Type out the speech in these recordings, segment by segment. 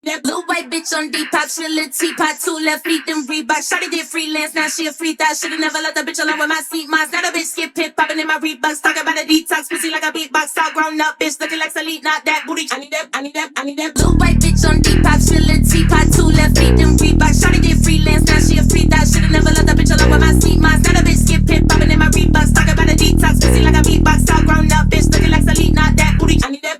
That blue white bitch on Depop, she a little teapot, 2 left feet, them Reebok. Shawty did freelance, now she a free thought. Should've never let the bitch alone with my seat moss. Now the bitch skip pit, popping in my Reeboks. Talking about a detox, pussy like a beatbox. All grown up, bitch looking like Salite, not that booty. I need that. Blue white bitch on Depop, she a little teapot, 2 left feet, them Reebok. Shawty did freelance, now she a free thought. Should've never let the bitch alone with my seat moss. Now the bitch skip pit, popping in my Reeboks. Talking about a detox, pussy like a beatbox. All grown up, bitch looking like Salite, not that booty. I need that.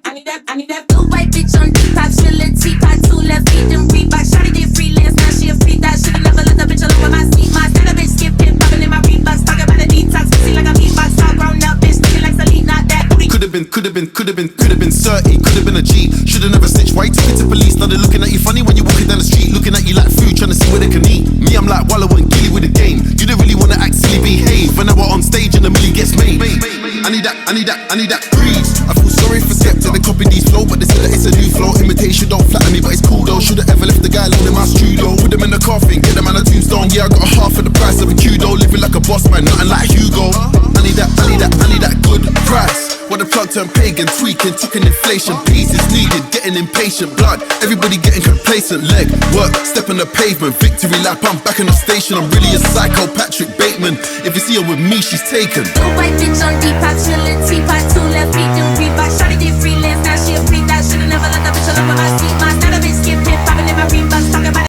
Blue white bitch on Depop, she a little teapot, 2 left feet, them Reebok. Shawty did freelance, now she a free thought. Should've never let the bitch alone with my seat moss. Now the bitch skip pit, popping in my Reeboks. Talking about a detox, pussy like a beatbox. All grown up, bitch looking like Salite, not that booty. Could've been 30, could've been a G. Should've never snitched, why you took it to police? Now they're looking at you funny when you're walking down the street. Looking at you like food, trying to see where they can eat. Me, I'm like Wallow and Gilly with the game. You don't really wanna act silly, behave. When I were on stage and the milli gets made. I need that breeze. I feel sorry for Skepta, they copy these flow, but they say that it's a new flow. Imitation don't flatter me, but it's cool though. Should've ever left the guy alone in my studio. Put them in the coffin, get them on a tombstone. Yeah, I got a half of the price of a Kudo. Living like a boss man, nothing like Hugo. I need that good price. When the plug turned pagan, tweaking, took an inflation. Peace is needed, getting impatient. Blood, everybody getting complacent. Leg, work, step on the pavement. Victory lap, I'm back in the station. I'm really a psycho, Patrick Bateman. If you see her with me, she's taken. Blue white bitch on Depop, she a little teapot,